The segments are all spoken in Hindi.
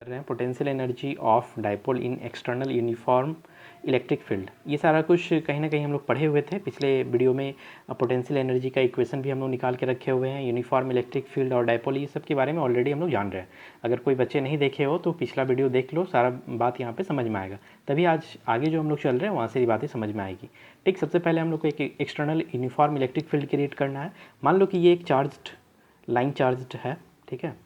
कर रहे हैं potential energy of dipole in external uniform electric field. ये सारा कुछ कहीं ना कहीं हम लोग पढ़े हुए थे पिछले वीडियो में। पोटेंशियल एनर्जी का इक्वेशन भी हम लोग निकाल के रखे हुए हैं, यूनिफॉर्म इलेक्ट्रिक फील्ड और डाइपोल, ये सब के बारे में ऑलरेडी हम लोग जान रहे हैं। अगर कोई बच्चे नहीं देखे हो तो पिछला वीडियो देख लो, सारा बात यहाँ पे समझ में आएगा, तभी आज आगे जो हम लोग चल रहे हैं वहाँ से ये बातें समझ में आएगी। ठीक, सबसे पहले हम लोग को एक external uniform electric field create करना है। मान लो कि ये एक चार्ज्ड लाइन चार्ज्ड है, ठीक है,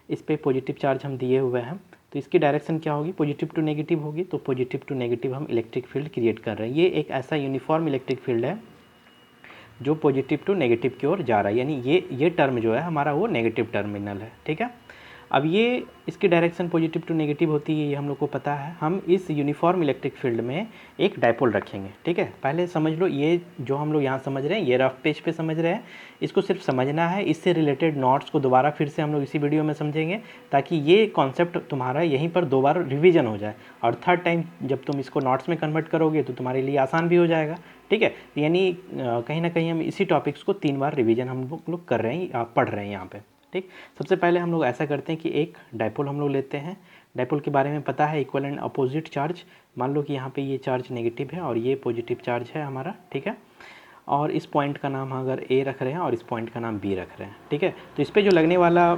इस पे पॉजिटिव चार्ज हम दिए हुए हैं, तो इसकी डायरेक्शन क्या होगी, पॉजिटिव टू नेगेटिव होगी। तो पॉजिटिव टू नेगेटिव हम इलेक्ट्रिक फील्ड क्रिएट कर रहे हैं। ये एक ऐसा यूनिफॉर्म इलेक्ट्रिक फील्ड है जो पॉजिटिव टू नेगेटिव की ओर जा रहा है, यानी ये टर्म जो है हमारा वो नेगेटिव टर्मिनल है, ठीक है। अब ये इसकी डायरेक्शन पॉजिटिव टू नेगेटिव होती है, ये हम लोग को पता है। हम इस यूनिफॉर्म इलेक्ट्रिक फील्ड में एक डाइपोल रखेंगे, ठीक है। पहले समझ लो, ये जो हम लोग यहाँ समझ रहे हैं ये रफ पेज पे समझ रहे हैं, इसको सिर्फ समझना है। इससे रिलेटेड नोट्स को दोबारा फिर से हम लोग इसी वीडियो में समझेंगे, ताकि ये कॉन्सेप्ट तुम्हारा यहीं पर दो बार रिविजन हो जाए, और थर्ड टाइम जब तुम इसको नोट्स में कन्वर्ट करोगे तो तुम्हारे लिए आसान भी हो जाएगा, ठीक है। यानी कहीं ना कहीं हम इसी टॉपिक्स को 3 बार रिविजन हम लोग कर रहे हैं, पढ़ रहे हैं यहाँ पे, ठीक। सबसे पहले हम लोग ऐसा करते हैं कि एक डाइपोल हम लोग लेते हैं। डाइपोल के बारे में पता है, इक्वल एंड अपोजिट चार्ज। मान लो कि यहाँ पे ये चार्ज नेगेटिव है और ये पॉजिटिव चार्ज है हमारा, ठीक है। और इस पॉइंट का नाम अगर ए रख रहे हैं और इस पॉइंट का नाम बी रख रहे हैं, ठीक है। तो इस पर जो लगने वाला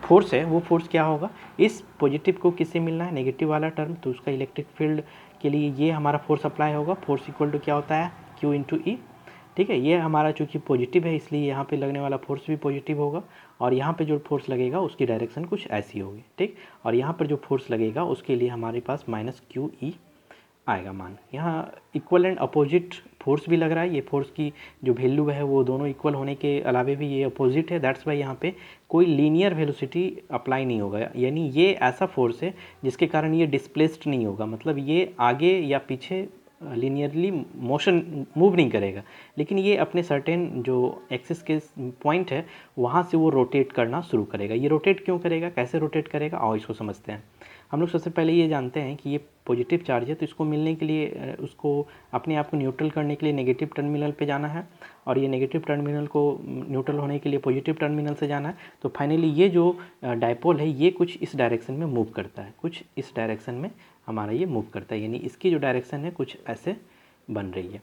फोर्स है वो फोर्स क्या होगा, इस पॉजिटिव को किससे मिलना है, नेगेटिव वाला टर्म, तो उसका इलेक्ट्रिक फील्ड के लिए ये हमारा फोर्स अप्लाई होगा। फोर्स इक्वल टू क्या होता है, क्यू इंटू ई, ठीक है। ये हमारा चूँकि पॉजिटिव है इसलिए यहाँ पे लगने वाला फोर्स भी पॉजिटिव होगा, और यहाँ पे जो फोर्स लगेगा उसकी डायरेक्शन कुछ ऐसी होगी, ठीक। और यहाँ पर जो फोर्स लगेगा उसके लिए हमारे पास माइनस क्यू ई आएगा मान। यहाँ इक्वल एंड अपोजिट फोर्स भी लग रहा है, ये फोर्स की जो वैल्यू है वो दोनों इक्वल होने के अलावे भी ये अपोजिट है, दैट्स वाई यहाँ पे कोई लीनियर वेलोसिटी अप्लाई नहीं होगा। यानी ये ऐसा फोर्स है जिसके कारण ये डिस्प्लेस्ड नहीं होगा, मतलब ये आगे या पीछे लीनियरली मोशन मूव नहीं करेगा, लेकिन ये अपने सर्टेन जो एक्सिस के पॉइंट है वहाँ से वो रोटेट करना शुरू करेगा। ये रोटेट क्यों करेगा, कैसे रोटेट करेगा, आओ इसको समझते हैं। हम लोग सबसे पहले ये जानते हैं कि ये पॉजिटिव चार्ज है, तो इसको मिलने के लिए, उसको अपने आप को न्यूट्रल करने के लिए नेगेटिव टर्मिनल पे जाना है, और ये नेगेटिव टर्मिनल को न्यूट्रल होने के लिए पॉजिटिव टर्मिनल से जाना है। तो फाइनली ये जो डाइपोल है ये कुछ इस डायरेक्शन में मूव करता है, कुछ इस डायरेक्शन में हमारा ये मूव करता है, यानी इसकी जो डायरेक्शन है कुछ ऐसे बन रही है।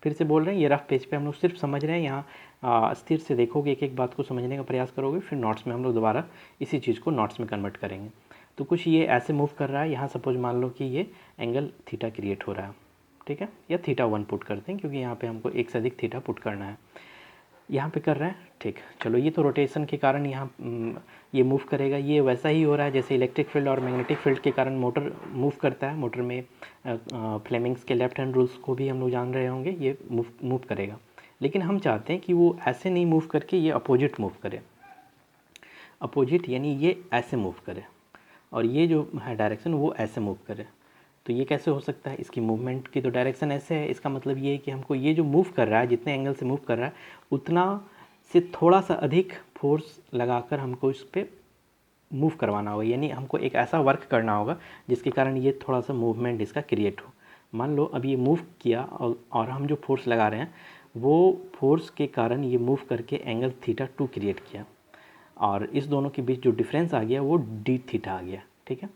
फिर से बोल रहे हैं, ये रफ पेज पे हम लोग सिर्फ समझ रहे हैं। यहाँ स्थिर से देखोगे, एक एक बात को समझने का प्रयास करोगे, फिर नोट्स में हम लोग दोबारा इसी चीज़ को नोट्स में कन्वर्ट करेंगे। तो कुछ ये ऐसे मूव कर रहा है, यहाँ सपोज मान लो कि ये एंगल थीटा क्रिएट हो रहा है, ठीक है, या थीटा 1 पुट करते हैं क्योंकि यहाँ पे हमको एक से अधिक थीटा पुट करना है, यहाँ पे कर रहे हैं, ठीक। चलो, ये तो रोटेशन के कारण यहाँ ये मूव करेगा। ये वैसा ही हो रहा है जैसे इलेक्ट्रिक फील्ड और मैग्नेटिक फील्ड के कारण मोटर मूव करता है। मोटर में फ्लेमिंग्स के लेफ्ट हैंड रूल्स को भी हम लोग जान रहे होंगे, ये मूव करेगा। लेकिन हम चाहते हैं कि वो ऐसे नहीं मूव करके ये अपोजिट मूव करे, अपोजिट यानी ये ऐसे मूव करे, और ये जो है डायरेक्शन वो ऐसे मूव करे। तो ये कैसे हो सकता है, इसकी मूवमेंट की तो डायरेक्शन ऐसे है, इसका मतलब ये है कि हमको ये जो मूव कर रहा है, जितने एंगल से मूव कर रहा है उतना से थोड़ा सा अधिक फोर्स लगाकर हमको इस पर मूव करवाना होगा, यानी हमको एक ऐसा वर्क करना होगा जिसके कारण ये थोड़ा सा मूवमेंट इसका क्रिएट हो। मान लो अब ये मूव किया, और हम जो फोर्स लगा रहे हैं वो फोर्स के कारण ये मूव करके एंगल थीटा 2 क्रिएट किया, और इस दोनों के बीच जो डिफरेंस आ गया वो डी थीटा आ गया, ठीक है।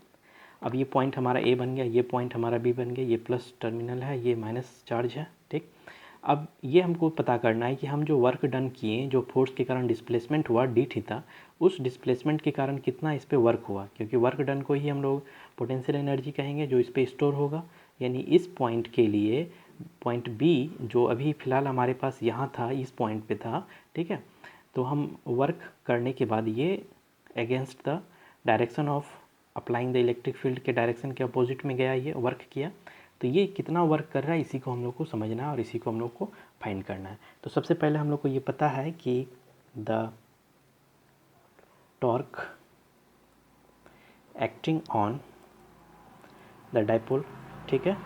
अब ये पॉइंट हमारा ए बन गया, ये पॉइंट हमारा बी बन गया, ये प्लस टर्मिनल है, ये माइनस चार्ज है, ठीक। अब ये हमको पता करना है कि हम जो वर्क डन किए, जो फोर्स के कारण डिस्प्लेसमेंट हुआ डी थीटा, उस डिस्प्लेसमेंट के कारण कितना इस पर वर्क हुआ, क्योंकि वर्क डन को ही हम लोग पोटेंशियल एनर्जी कहेंगे जो इस पर स्टोर होगा। यानी इस पॉइंट के लिए पॉइंट बी जो अभी फ़िलहाल हमारे पास यहाँ था, इस पॉइंट पे था, ठीक है। तो हम वर्क करने के बाद ये against the direction of applying the electric field के डायरेक्शन के अपोजिट में गया, ये वर्क किया। तो ये कितना वर्क कर रहा है इसी को हम लोग को समझना है और इसी को हम लोग को फाइंड करना है। तो सबसे पहले हम लोग को ये पता है कि the torque acting on the dipole, ठीक है,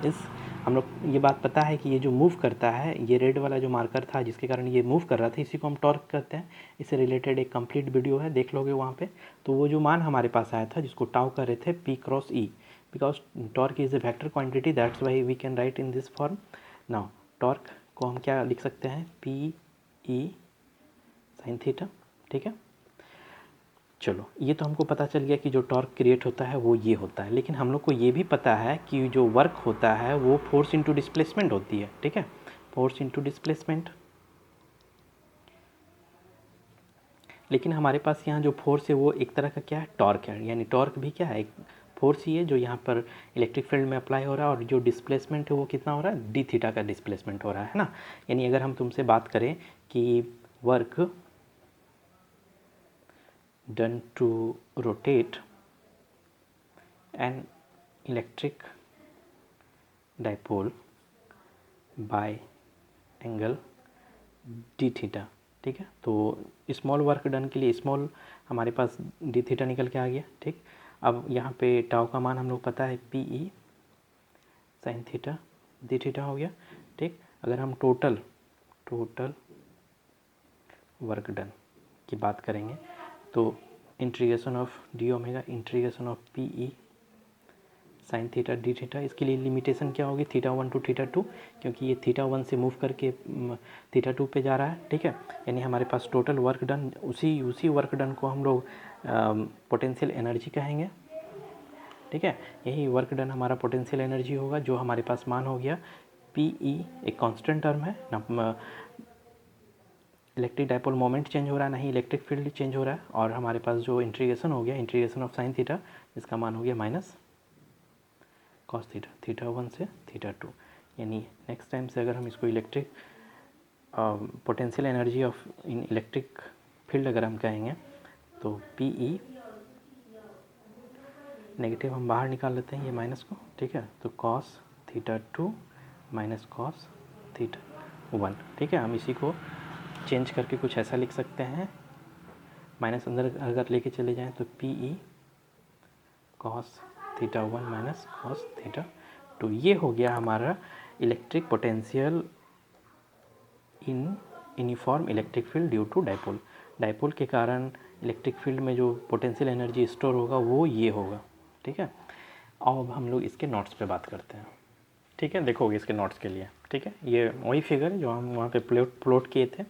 इस हम लोग ये बात पता है कि ये जो मूव करता है, ये रेड वाला जो मार्कर था जिसके कारण ये मूव कर रहा था, इसी को हम टॉर्क कहते हैं। इससे रिलेटेड एक कंप्लीट वीडियो है, देख लोगे वहाँ पे। तो वो जो मान हमारे पास आया था जिसको टाउ कर रहे थे P cross E, because torque is a vector quantity, that's why we can write in this form. Now torque को हम क्या लिख सकते हैं, P E sin थीटा, ठीक है। चलो, ये तो हमको पता चल गया कि जो टॉर्क क्रिएट होता है वो ये होता है, लेकिन हम लोग को ये भी पता है कि जो वर्क होता है वो फोर्स इंटू डिस्प्लेसमेंट होती है, ठीक है, फोर्स इंटू डिस्प्लेसमेंट। लेकिन हमारे पास यहाँ जो फोर्स है वो एक तरह का क्या है, टॉर्क है, यानी टॉर्क भी क्या है, एक फोर्स ही है जो यहाँ पर इलेक्ट्रिक फील्ड में अप्लाई हो रहा है, और जो डिस्प्लेसमेंट है वो कितना हो रहा है, डी थीटा का डिस्प्लेसमेंट हो रहा है ना। यानी अगर हम तुमसे बात करें कि work done to rotate an electric dipole by angle d theta, ठीक है। तो स्मॉल वर्क डन के लिए स्मॉल हमारे पास डी थीटा निकल के आ गया, ठीक। अब यहाँ पे टाउ का मान हम लोग पता है P E sine theta D theta हो गया, ठीक। अगर हम टोटल वर्क डन की बात करेंगे तो integration of D omega integration of P E sine theta D theta, इसके लिए लिमिटेशन क्या होगी, थीटा 1 टू थीटा 2, क्योंकि ये थीटा 1 से मूव करके थीटा 2 पे जा रहा है, ठीक है। यानी हमारे पास टोटल वर्क डन, उसी वर्क डन को हम लोग पोटेंशियल एनर्जी कहेंगे, ठीक है। यही वर्क डन हमारा पोटेंशियल एनर्जी होगा, जो हमारे पास मान हो गया पी ई, एक कांस्टेंट टर्म है ना, इलेक्ट्रिक डाइपोल मोमेंट चेंज हो रहा है, नहीं इलेक्ट्रिक फील्ड चेंज हो रहा है, और हमारे पास जो इंटीग्रेशन हो गया, इंटीग्रेशन ऑफ साइन थीटा, इसका मान हो गया माइनस कॉस थीटा, थीटा 1 से थीटा 2। यानी नेक्स्ट टाइम से अगर हम इसको electric potential energy of in electric field अगर हम कहेंगे तो पी ई, नेगेटिव हम बाहर निकाल लेते हैं ये माइनस को, ठीक है। तो cos theta 2 minus cos theta 1, ठीक है। हम इसी को चेंज करके कुछ ऐसा लिख सकते हैं, माइनस अंदर अगर लेके चले जाएं तो P E cos theta 1 minus cos theta 2। ये हो गया हमारा electric potential in uniform electric field due to dipole. Dipole के कारण इलेक्ट्रिक फील्ड में जो पोटेंशियल एनर्जी स्टोर होगा वो ये होगा, ठीक है। अब हम लोग इसके नोट्स पे बात करते हैं, ठीक है। देखोगे इसके नोट्स के लिए, ठीक है। ये वही फिगर है जो हम वहाँ पे प्लॉट किए थे।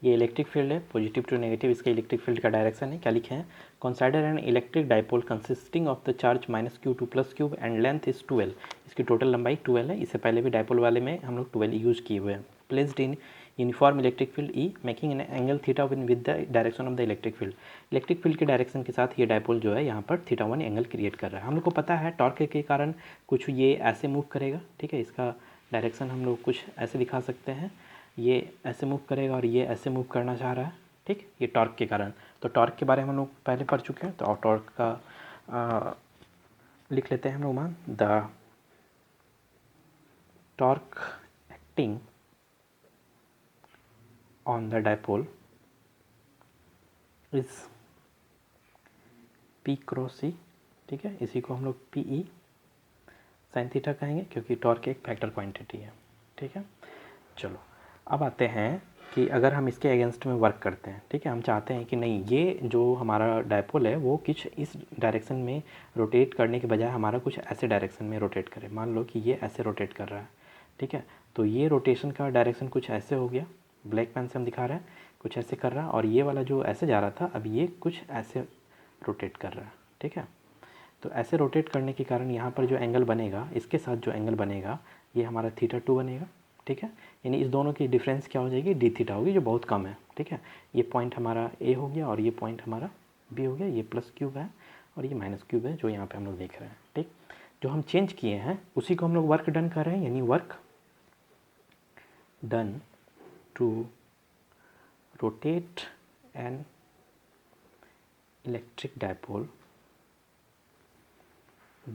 ये इलेक्ट्रिक फील्ड है, पॉजिटिव टू नेगेटिव इसके इलेक्ट्रिक फील्ड का डायरेक्शन है। क्या लिखे हैं, consider N electric dipole consisting of the charge -q2 + q and length is 12। इसकी टोटल लंबाई 12 है। इससे पहले भी डाइपोल वाले में हम लोग 12 यूज़ किए हुए हैं। Placed in uniform electric field E making an angle theta with the direction of the electric field. Electric field के डायरेक्शन के साथ ये डाइपोल जो है यहाँ पर थीटा 1 एंगल क्रिएट कर रहा है। हम लोग को पता है टॉर्क के कारण कुछ ये ऐसे मूव करेगा, ठीक है। इसका डायरेक्शन हम लोग कुछ ऐसे दिखा सकते हैं, ये ऐसे मूव करेगा और ये ऐसे मूव करना चाह रहा है, ठीक। ये टॉर्क के कारण। तो टॉर्क के बारे में हम लोग पहले पढ़ चुके हैं, तो टॉर्क का लिख लेते हैं हम लोग मान, the torque acting on the dipole is P cross C, ठीक है। इसी को हम लोग पी ई साइन थीटा कहेंगे, क्योंकि टॉर्क एक फैक्टर क्वांटिटी है, ठीक है। चलो अब आते हैं कि अगर हम इसके अगेंस्ट में वर्क करते हैं, ठीक है। हम चाहते हैं कि नहीं, ये जो हमारा डाइपोल है वो कुछ इस डायरेक्शन में रोटेट करने के बजाय हमारा कुछ ऐसे डायरेक्शन में रोटेट करे। मान लो कि ये ऐसे रोटेट कर रहा है, ठीक है। तो ये रोटेशन का डायरेक्शन कुछ ऐसे हो गया, ब्लैक पेन से हम दिखा रहे हैं, कुछ ऐसे कर रहा है, और ये वाला जो ऐसे जा रहा था अब ये कुछ ऐसे रोटेट कर रहा है, ठीक है। तो ऐसे रोटेट करने के कारण यहाँ पर जो एंगल बनेगा, इसके साथ जो एंगल बनेगा ये हमारा थीटा 2 बनेगा, ठीक है। यानी इस दोनों की डिफरेंस क्या हो जाएगी, डी थीटा होगी, जो बहुत कम है, ठीक है। ये पॉइंट हमारा ए हो गया और ये पॉइंट हमारा बी हो गया। ये प्लस क्यूब है और ये माइनस क्यूब है जो यहाँ पे हम लोग देख रहे हैं, ठीक। जो हम चेंज किए हैं उसी को हम लोग वर्क डन कर रहे हैं, यानी work done to rotate an electric dipole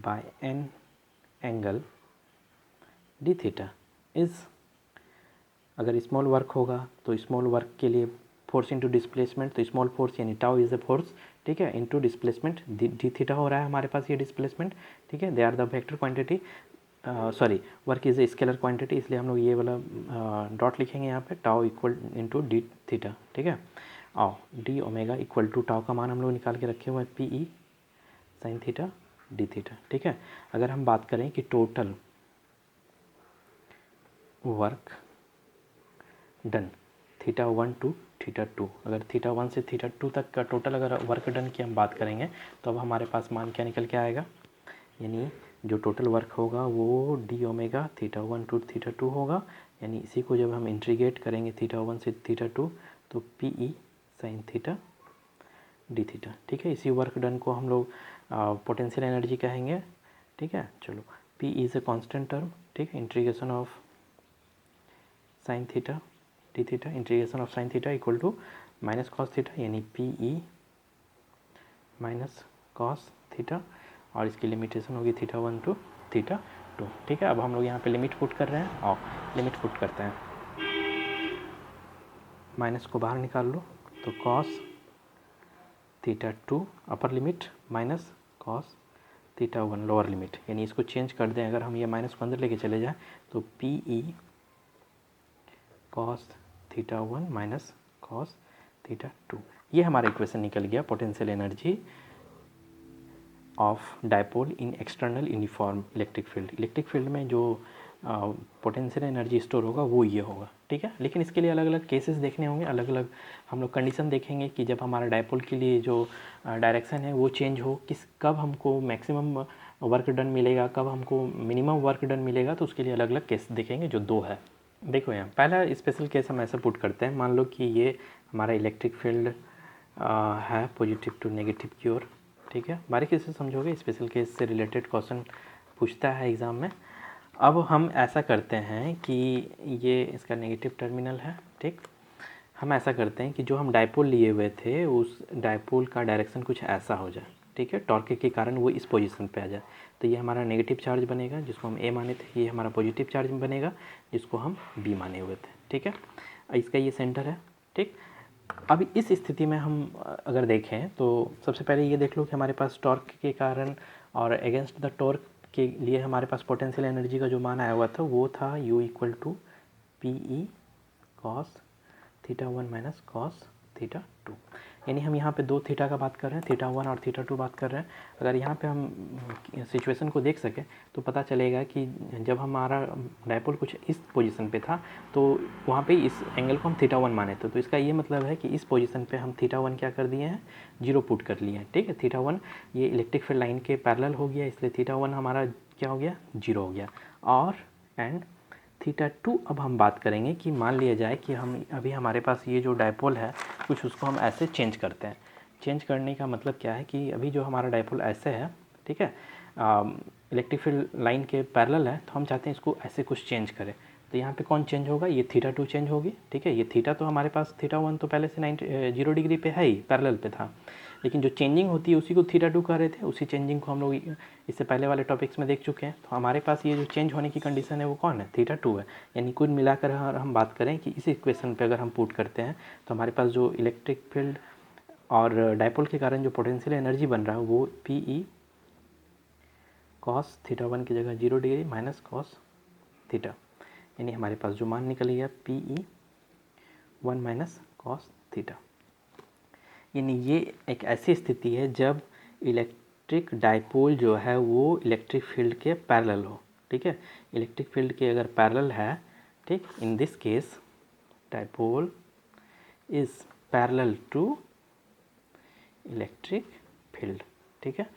by an angle d theta is, अगर स्मॉल वर्क होगा तो स्मॉल वर्क के लिए फोर्स इंटू डिस्प्लेसमेंट, तो स्मॉल फोर्स यानी टाउ इज़ द फोर्स, ठीक है, इंटू डिस्प्लेसमेंट डी थीटा हो रहा है हमारे पास ये डिस्प्लेसमेंट, ठीक है। They are the vector quantity, sorry work is a scalar quantity, इसलिए हम लोग ये वाला डॉट लिखेंगे यहाँ पे, tau equal into d theta, ठीक है। आओ d omega equal to tau का मान हम लोग निकाल के रखे हुए हैं P E sine theta D theta, ठीक है। अगर हम बात करें कि total work done theta 1 to theta 2। अगर थीटा 1 से थीटा 2 तक का टोटल अगर वर्क डन की हम बात करेंगे तो अब हमारे पास मान क्या निकल के आएगा, यानी जो टोटल वर्क होगा वो d omega theta 1 to theta 2 होगा। यानी इसी को जब हम इंटीग्रेट करेंगे थीटा 1 से थीटा 2 तो P E sine theta D theta. ठीक है, इसी वर्क डन को हम लोग पोटेंशियल एनर्जी कहेंगे। ठीक है, चलो P is a constant term. ठीक है, integration of sine theta D theta, integration of sine theta equal to minus cos theta, यानी P E minus cos theta, और इसकी लिमिटेशन होगी थीटा 1 टू थीटा 2। ठीक है, अब हम लोग यहाँ पे लिमिट पुट कर रहे हैं और लिमिट पुट करते हैं, माइनस को बाहर निकाल लो तो cos theta 2 upper limit minus cos theta 1 lower limit, यानी इसको चेंज कर दें, अगर हम ये माइनस को अंदर लेके चले जाएँ तो P E cos theta 1 minus cos theta 2, ये हमारा इक्वेशन निकल गया potential energy of dipole in external uniform electric field. Electric field में जो पोटेंशियल एनर्जी स्टोर होगा वो ये होगा। ठीक है, लेकिन इसके लिए अलग अलग केसेस देखने होंगे, अलग अलग हम लोग कंडीशन देखेंगे कि जब हमारा डायपोल के लिए जो डायरेक्शन है वो चेंज हो, कब हमको मैक्सिमम वर्क डन मिलेगा, कब हमको मिनिमम वर्क डन मिलेगा, तो उसके लिए अलग अलग केस देखेंगे जो दो है। देखो यहाँ पहला स्पेशल केस हम ऐसा पुट करते हैं, मान लो कि ये हमारा इलेक्ट्रिक फील्ड है पॉजिटिव टू नेगेटिव की ओर। ठीक है, बारीकी से समझोगे, स्पेशल केस से रिलेटेड क्वेश्चन पूछता है एग्ज़ाम में। अब हम ऐसा करते हैं कि ये इसका नेगेटिव टर्मिनल है। ठीक, हम ऐसा करते हैं कि जो हम डायपोल लिए हुए थे उस डायपोल का डायरेक्शन कुछ ऐसा हो जाए। ठीक है, टॉर्क के कारण वो इस पोजीशन पे आ जाए, तो ये हमारा नेगेटिव चार्ज बनेगा जिसको हम ए माने थे, ये हमारा पॉजिटिव चार्ज बनेगा जिसको हम बी माने हुए थे। ठीक है, इसका ये सेंटर है। ठीक, अब इस स्थिति में हम अगर देखें तो सबसे पहले ये देख लो कि हमारे पास टॉर्क के कारण और अगेंस्ट द टॉर्क के लिए हमारे पास पोटेंशियल एनर्जी का जो मान आया हुआ था वो था U equal to P E cos theta 1 minus cos theta 2, यानी हम यहाँ पे दो थीटा का बात कर रहे हैं, थीटा 1 और थीटा 2 बात कर रहे हैं। अगर यहाँ पे हम सिचुएशन को देख सकें तो पता चलेगा कि जब हमारा डायपोल कुछ इस पोजीशन पे था तो वहाँ पे इस एंगल को हम थीटा 1 माने थे, तो इसका ये मतलब है कि इस पोजीशन पे हम थीटा 1 क्या कर दिए हैं, जीरो पुट कर लिए हैं। ठीक है, थीटा 1 ये इलेक्ट्रिक फील्ड लाइन के पैरेलल हो गया, इसलिए थीटा 1 हमारा क्या हो गया, जीरो हो गया। और एंड थीटा 2 अब हम बात करेंगे कि मान लिया जाए कि हम अभी हमारे पास ये जो डायपोल है कुछ उसको हम ऐसे चेंज करते हैं। चेंज करने का मतलब क्या है कि अभी जो हमारा डायपोल ऐसे है, ठीक है, इलेक्ट्रिक फील्ड लाइन के पैरेलल है, तो हम चाहते हैं इसको ऐसे कुछ चेंज करें। तो यहाँ पे कौन चेंज होगा, ये थीटा 2 चेंज होगी। ठीक है, ये थीटा तो हमारे पास थीटा 1 तो पहले से 0 डिग्री पे है ही, पैरेलल पे था, लेकिन जो चेंजिंग होती है उसी को थीटा 2 कह रहे थे। उसी चेंजिंग को हम लोग इससे पहले वाले टॉपिक्स में देख चुके हैं। तो हमारे पास ये जो चेंज होने की कंडीशन है वो कौन है, थीटा 2 है। यानी कुल मिलाकर अगर हम बात करें कि इस इक्वेशन पे अगर हम पुट करते हैं तो हमारे पास जो इलेक्ट्रिक फील्ड और डायपोल के कारण जो पोटेंशियल एनर्जी बन रहा है वो पी ई कॉस थीटा 1 की जगह 0 डिग्री माइनस कॉस थीटा, यानी हमारे पास जो मान निकल गया P E 1 minus cos theta. यानी ये एक ऐसी स्थिति है जब इलेक्ट्रिक डायपोल जो है वो इलेक्ट्रिक फील्ड के पैरेलल हो। ठीक है, इलेक्ट्रिक फील्ड के अगर पैरेलल है, ठीक, in this case dipole is parallel to electric field. ठीक है,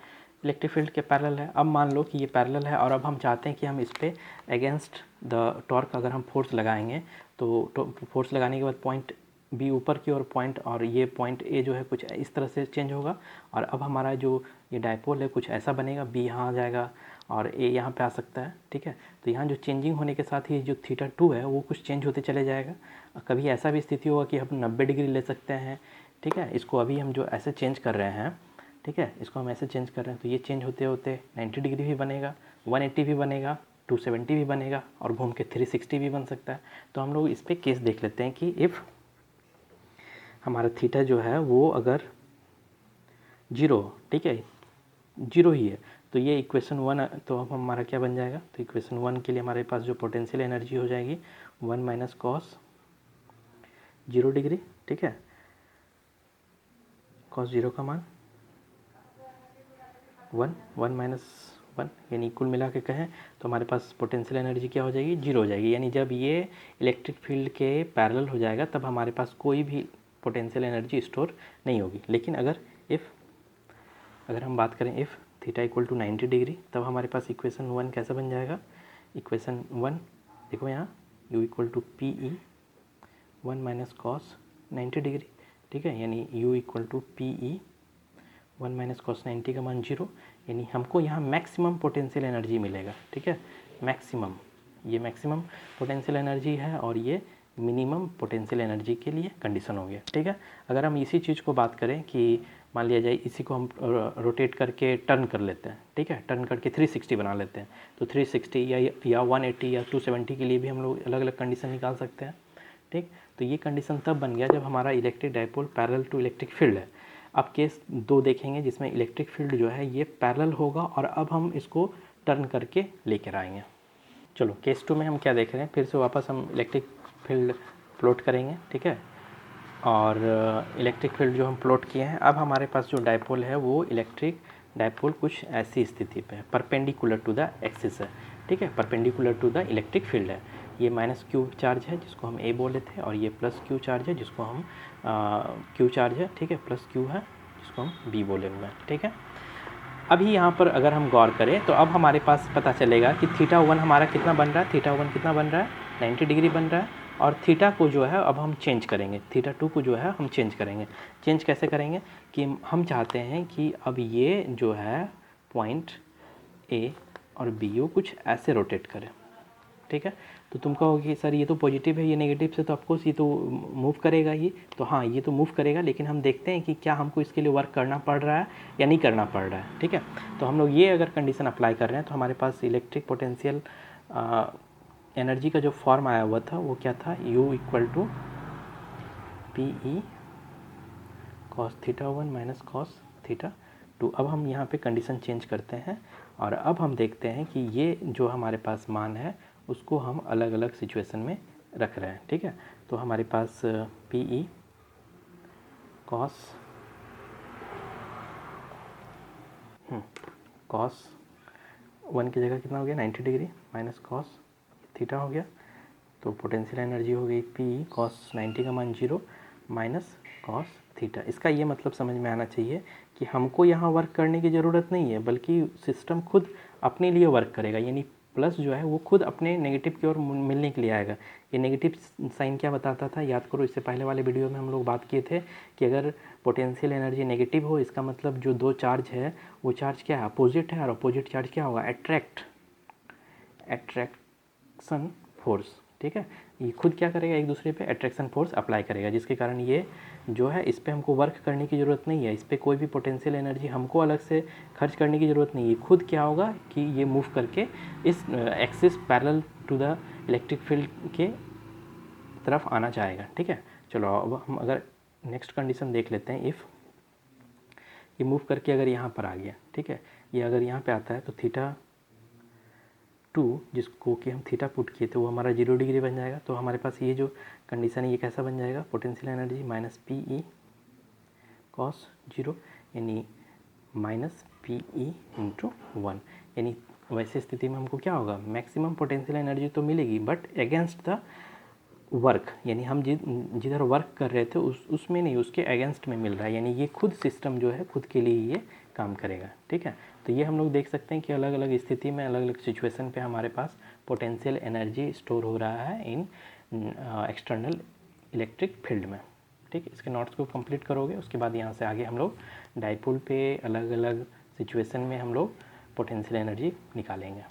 इलेक्ट्रिक फील्ड के पैरेलल है। अब मान लो कि ये पैरेलल है और अब हम चाहते हैं कि हम इस पर अगेंस्ट द टॉर्क अगर हम फोर्स लगाएंगे तो फोर्स लगाने के बाद पॉइंट बी ऊपर की ओर पॉइंट और ये पॉइंट ए जो है कुछ इस तरह से चेंज होगा, और अब हमारा जो ये डायपोल है कुछ ऐसा बनेगा, बी यहाँ आ जाएगा और ए यहाँ पे आ सकता है। ठीक है, तो यहाँ जो चेंजिंग होने के साथ ही जो थीटा 2 है वो कुछ चेंज होते चले जाएगा। कभी ऐसा भी स्थिति होगा कि हम 90 डिग्री ले सकते हैं। ठीक है, इसको अभी हम जो ऐसे चेंज कर रहे हैं, ठीक है, इसको हम ऐसे चेंज कर रहे हैं तो ये चेंज होते होते 90 डिग्री भी बनेगा, 180 भी बनेगा, 270 भी बनेगा और घूम के 360 भी बन सकता है। तो हम लोग इस पर केस देख लेते हैं कि इफ़ हमारा थीटा जो है वो अगर 0, ठीक है, 0 ही है, तो ये इक्वेशन 1, तो अब हमारा क्या बन जाएगा, तो इक्वेशन 1 के लिए हमारे पास जो पोटेंशियल एनर्जी हो जाएगी 1 माइनस कॉस 0 डिग्री। ठीक है, कॉस 0 का मान 1 माइनस 1, यानी कुल मिला के कहें तो हमारे पास पोटेंशियल एनर्जी क्या हो जाएगी, 0 हो जाएगी। यानी जब ये इलेक्ट्रिक फील्ड के पैरेलल हो जाएगा तब हमारे पास कोई भी पोटेंशियल एनर्जी स्टोर नहीं होगी। लेकिन अगर हम बात करें if theta equal to 90 degree, तब हमारे पास इक्वेशन 1 कैसा बन जाएगा। इक्वेशन 1 देखो यहाँ u equal to P E 1 minus cos 90 degree, ठीक है। यानी u equal to P E 1 minus cos 90 का मान 0, यानी हमको यहाँ मैक्सिमम पोटेंशियल एनर्जी मिलेगा, ठीक है। मैक्सिमम, ये मैक्सिमम पोटेंशियल एनर्जी है और ये मिनिमम पोटेंशियल एनर्जी के लिए कंडीशन हो गया, ठीक है। अगर हम इसी चीज़ को बात करें कि मान लिया जाए इसी को हम रोटेट करके टर्न कर लेते हैं, ठीक है, टर्न करके 360 बना लेते हैं, तो 360 या 180 या 270 के लिए भी हम लोग अलग अलग कंडीशन निकाल सकते हैं, ठीक। तो ये कंडीशन तब बन गया जब हमारा electric dipole parallel to electric field है। अब केस 2 देखेंगे जिसमें इलेक्ट्रिक फील्ड जो है ये पैरेलल होगा और अब हम इसको टर्न करके लेकर आएंगे। चलो केस 2 में हम क्या देख रहे हैं, फिर से वापस हम इलेक्ट्रिक फील्ड प्लॉट करेंगे, ठीक है। और इलेक्ट्रिक फील्ड जो हम प्लॉट किए हैं, अब हमारे पास जो डाइपोल है वो इलेक्ट्रिक डाइपोल कुछ ऐसी स्थिति पे है, परपेंडिकुलर टू द एक्सिस है, ठीक है, perpendicular to the electric field है। ये माइनस क्यू चार्ज है जिसको हम ए बोले थे, और ये प्लस क्यू चार्ज है जिसको हम क्यू चार्ज है, ठीक है, प्लस क्यू है जिसको हम बी बोले हुए हैं, ठीक है। अभी यहाँ पर अगर हम गौर करें तो अब हमारे पास पता चलेगा कि थीटा 1 हमारा कितना बन रहा है, थीटा 1 कितना बन रहा है, 90 डिग्री बन रहा है। और थीटा को जो है अब हम चेंज करेंगे, थीटा 2 को जो है हम चेंज करेंगे। चेंज कैसे करेंगे कि हम चाहते हैं कि अब ये जो है पॉइंट ए और बी ओ कुछ ऐसे रोटेट करें, ठीक है। तो तुम कहोगे सर ये तो पॉजिटिव है, ये नेगेटिव से तो ऑफकोर्स ये तो मूव करेगा ही, तो हाँ ये तो मूव करेगा, लेकिन हम देखते हैं कि क्या हमको इसके लिए वर्क करना पड़ रहा है या नहीं करना पड़ रहा है, ठीक है। तो हम लोग ये अगर कंडीशन अप्लाई कर रहे हैं तो हमारे पास इलेक्ट्रिक पोटेंशियल एनर्जी का जो फॉर्म आया हुआ था वो क्या था, u equal to P E cos theta 1 minus cos theta 2। अब हम यहाँ पे कंडीशन चेंज करते हैं और अब हम देखते हैं कि ये जो हमारे पास मान है उसको हम अलग अलग सिचुएशन में रख रहे हैं, ठीक है। तो हमारे पास पी ई कॉस 1 की जगह कितना हो गया 90 डिग्री माइनस कॉस थीटा हो गया, तो पोटेंशियल एनर्जी हो गई पी कॉस 90 का मान 0 माइनस कॉस थीटा। इसका ये मतलब समझ में आना चाहिए कि हमको यहाँ वर्क करने की ज़रूरत नहीं है, बल्कि सिस्टम खुद अपने लिए वर्क करेगा, यानी प्लस जो है वो खुद अपने नेगेटिव की ओर मिलने के लिए आएगा। ये नेगेटिव साइन क्या बताता था, याद करो, इससे पहले वाले वीडियो में हम लोग बात किए थे कि अगर पोटेंशियल एनर्जी नेगेटिव हो इसका मतलब जो दो चार्ज है वो चार्ज क्या है, अपोजिट है, और अपोजिट चार्ज क्या होगा, अट्रैक्शन फोर्स, ठीक है। ये खुद क्या करेगा, एक दूसरे पे अट्रैक्शन फोर्स अप्लाई करेगा, जिसके कारण ये जो है इस पर हमको वर्क करने की ज़रूरत नहीं है, इस पर कोई भी पोटेंशियल एनर्जी हमको अलग से खर्च करने की ज़रूरत नहीं है। खुद क्या होगा कि ये मूव करके इस axis parallel to the electric field के तरफ आना चाहेगा, ठीक है। चलो अब हम अगर नेक्स्ट कंडीशन देख लेते हैं, इफ़ ये मूव करके अगर यहाँ पर आ गया, ठीक है, ये अगर यहाँ पे आता है तो थीटा 2 जिसको कि हम थीटा पुट किए थे वो हमारा 0 डिग्री बन जाएगा। तो हमारे पास ये जो कंडीशन है ये कैसा बन जाएगा, potential energy minus P E cos 0 यानी माइनस पी ई इंटू 1, यानी वैसे स्थिति में हमको क्या होगा, मैक्सिमम पोटेंशियल एनर्जी तो मिलेगी बट अगेंस्ट द वर्क, यानी हम जिधर वर्क कर रहे थे उसमें नहीं, उसके अगेंस्ट में मिल रहा है, यानी ये खुद सिस्टम जो है खुद के लिए ये काम करेगा, ठीक है। तो ये हम लोग देख सकते हैं कि अलग अलग स्थिति में अलग अलग सिचुएशन पे हमारे पास पोटेंशियल एनर्जी स्टोर हो रहा है इन एक्सटर्नल इलेक्ट्रिक फील्ड में, ठीक है। इसके नोट्स को कंप्लीट करोगे उसके बाद यहाँ से आगे हम लोग डाइपोल पे अलग अलग सिचुएशन में हम लोग पोटेंशियल एनर्जी निकालेंगे।